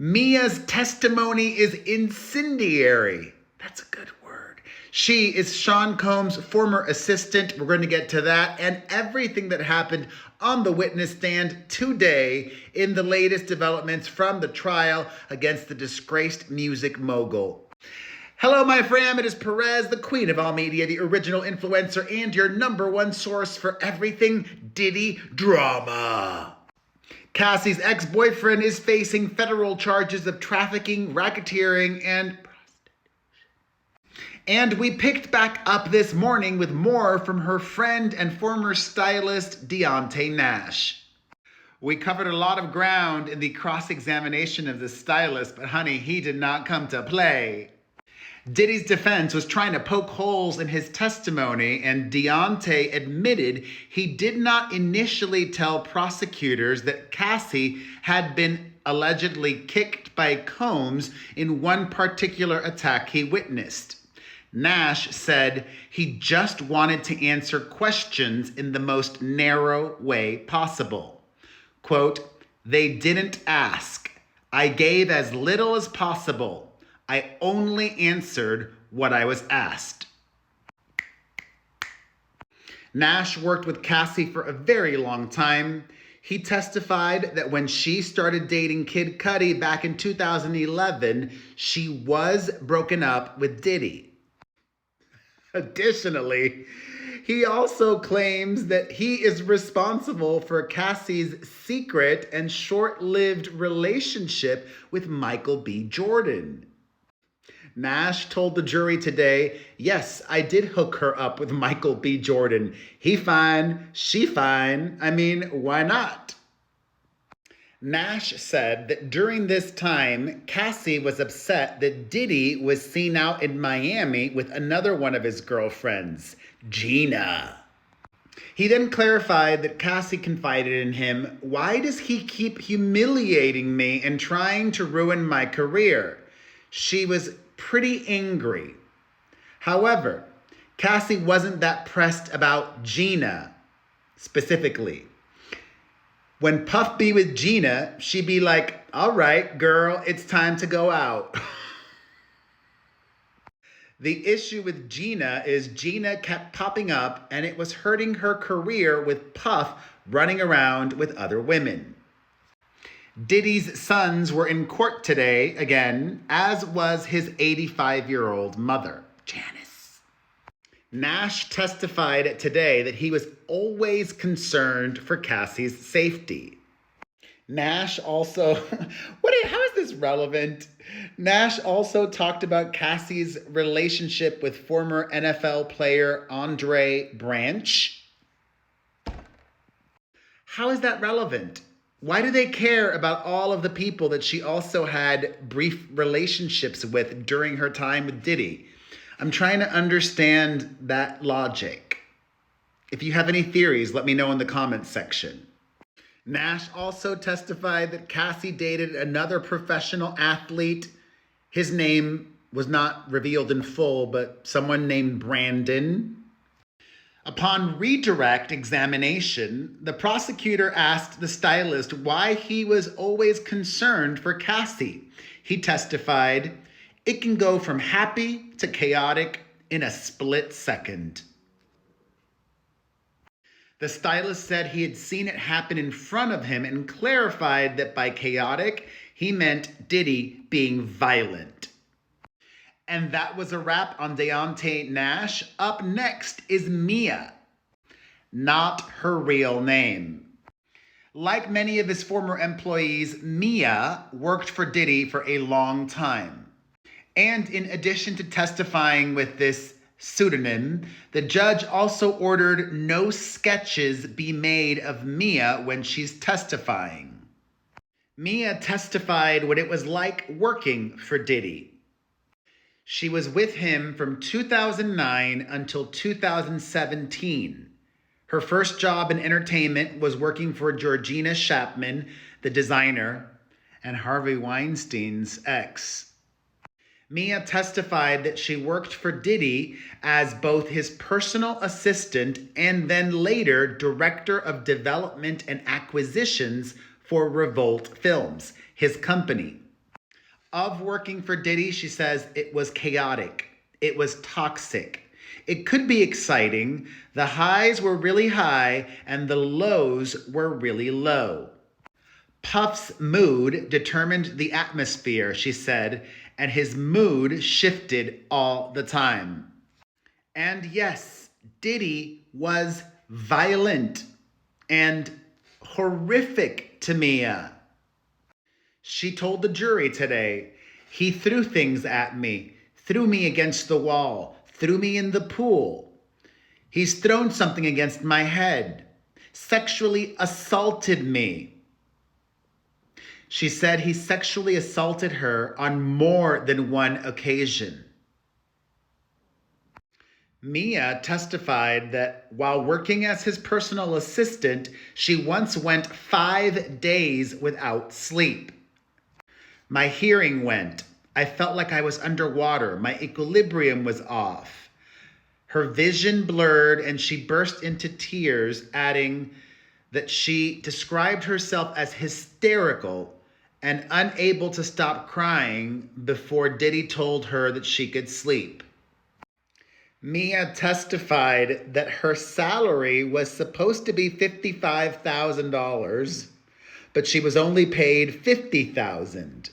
Mia's testimony is incendiary. That's a good word. She is Sean Combs' former assistant. We're going to get to that and everything that happened on the witness stand today in the latest developments from the trial against the disgraced music mogul. Hello, my fam. It is Perez, the queen of all media, the original influencer, and your number one source for everything Diddy drama. Cassie's ex-boyfriend is facing federal charges of trafficking, racketeering, and prostitution. And we picked back up this morning with more from her friend and former stylist, Nash. We covered a lot of ground in the cross-examination of the stylist, but honey, he did not come to play. Diddy's defense was trying to poke holes in his testimony, and Deontay admitted he did not initially tell prosecutors that Cassie had been allegedly kicked by Combs in one particular attack he witnessed. Nash said he just wanted to answer questions in the most narrow way possible. Quote, "They didn't ask. I gave as little as possible. I only answered what I was asked." Nash worked with Cassie for a very long time. He testified that when she started dating Kid Cudi back in 2011, she was broken up with Diddy. Additionally, he also claims that he is responsible for Cassie's secret and short-lived relationship with Michael B. Jordan. Nash told the jury today, "Yes, I did hook her up with Michael B. Jordan. He fine, she fine. I mean, why not?" Nash said that during this time, Cassie was upset that Diddy was seen out in Miami with another one of his girlfriends, Gina. He then clarified that Cassie confided in him, "Why does he keep humiliating me and trying to ruin my career?" She was pretty angry. However, Cassie wasn't that pressed about Gina specifically. When Puff be with Gina, she'd be like, "All right, girl, it's time to go out." The issue with Gina is Gina kept popping up and it was hurting her career with Puff running around with other women. Diddy's sons were in court today again, as was his 85-year-old mother, Janice. Nash testified today that he was always concerned for Cassie's safety. Nash also, how is this relevant? Nash also talked about Cassie's relationship with former NFL player Andre Branch. How is that relevant? Why do they care about all of the people that she also had brief relationships with during her time with Diddy? I'm trying to understand that logic. If you have any theories, let me know in the comments section. Nash also testified that Cassie dated another professional athlete. His name was not revealed in full, but someone named Brandon. Upon redirect examination, the prosecutor asked the stylist why he was always concerned for Cassie. He testified, "It can go from happy to chaotic in a split second." The stylist said he had seen it happen in front of him and clarified that by chaotic, he meant Diddy being violent. And that was a wrap on Deontay Nash. Up next is Mia, not her real name. Like many of his former employees, Mia worked for Diddy for a long time. And in addition to testifying with this pseudonym, the judge also ordered no sketches be made of Mia when she's testifying. Mia testified what it was like working for Diddy. She was with him from 2009 until 2017. Her first job in entertainment was working for Georgina Chapman, the designer, and Harvey Weinstein's ex. Mia testified that she worked for Diddy as both his personal assistant and then later director of development and acquisitions for Revolt Films, his company. Of working for Diddy, she says it was chaotic. It was toxic. It could be exciting. The highs were really high and the lows were really low. Puff's mood determined the atmosphere, she said, and his mood shifted all the time. And yes, Diddy was violent and horrific to Mia. She told the jury today, he threw things at me, threw me against the wall, threw me in the pool. He's thrown something against my head, sexually assaulted me. She said he sexually assaulted her on more than one occasion. Mia testified that while working as his personal assistant, she once went 5 days without sleep. My hearing went. I felt like I was underwater. My equilibrium was off. Her vision blurred and she burst into tears, adding that she described herself as hysterical and unable to stop crying before Diddy told her that she could sleep. Mia testified that her salary was supposed to be $55,000, but she was only paid $50,000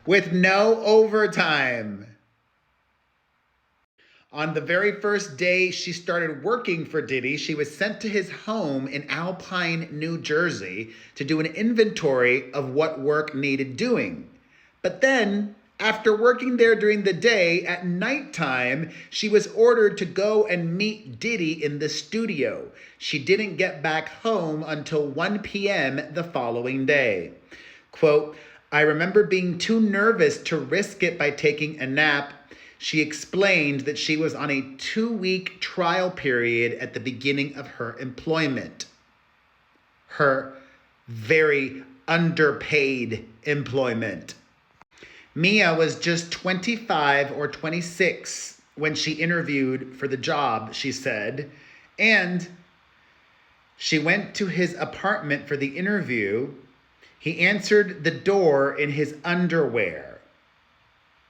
with no overtime. On the very first day she started working for Diddy, she was sent to his home in Alpine, New Jersey to do an inventory of what work needed doing. But then, after working there during the day, at nighttime, she was ordered to go and meet Diddy in the studio. She didn't get back home until 1 p.m. the following day. Quote, I remember being too nervous to risk it by taking a nap. She explained that she was on a 2-week trial period at the beginning of her employment. Her very underpaid employment. Mia was just 25 or 26 when she interviewed for the job, she said, and she went to his apartment for the interview. He answered the door in his underwear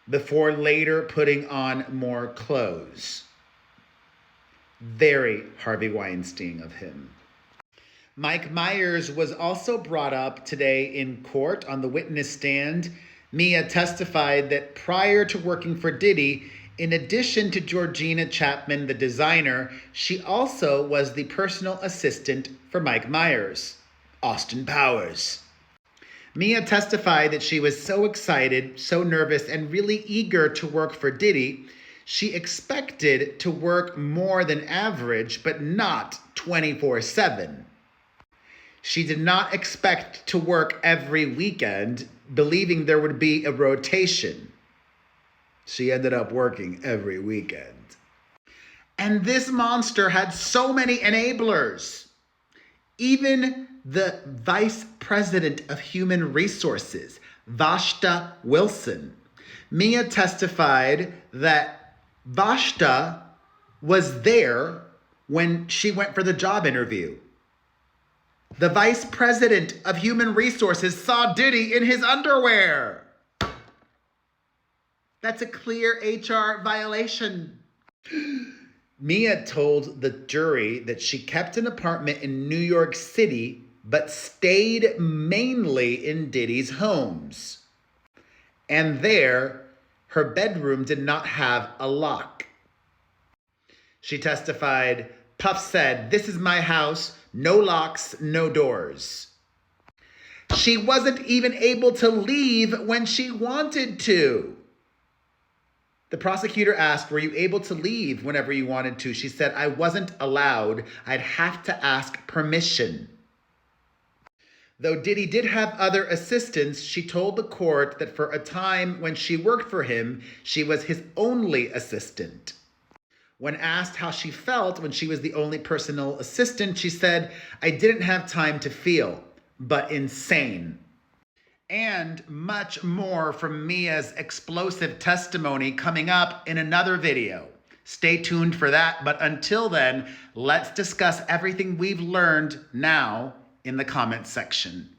before later putting on more clothes. Very Harvey Weinstein of him. Mike Myers was also brought up today in court on the witness stand. Mia testified that prior to working for Diddy, in addition to Georgina Chapman, the designer, she also was the personal assistant for Mike Myers, Austin Powers. Mia testified that she was so excited, so nervous, and really eager to work for Diddy. She expected to work more than average, but not 24/7. She did not expect to work every weekend, believing there would be a rotation. She ended up working every weekend. And this monster had so many enablers. Even the Vice President of Human Resources, Vashta Wilson. Mia testified that Vashta was there when she went for the job interview. The Vice President of Human Resources saw Diddy in his underwear. That's a clear HR violation. Mia told the jury that she kept an apartment in New York City, but stayed mainly in Diddy's homes. And there, her bedroom did not have a lock. She testified, Puff said, "This is my house, no locks, no doors." She wasn't even able to leave when she wanted to. The prosecutor asked, were you able to leave whenever you wanted to? She said, I wasn't allowed. I'd have to ask permission. Though Diddy did have other assistants, she told the court that for a time when she worked for him, she was his only assistant. When asked how she felt when she was the only personal assistant, she said, I didn't have time to feel, but insane. And much more from Mia's explosive testimony coming up in another video. Stay tuned for that, but until then, let's discuss everything we've learned now in the comments section.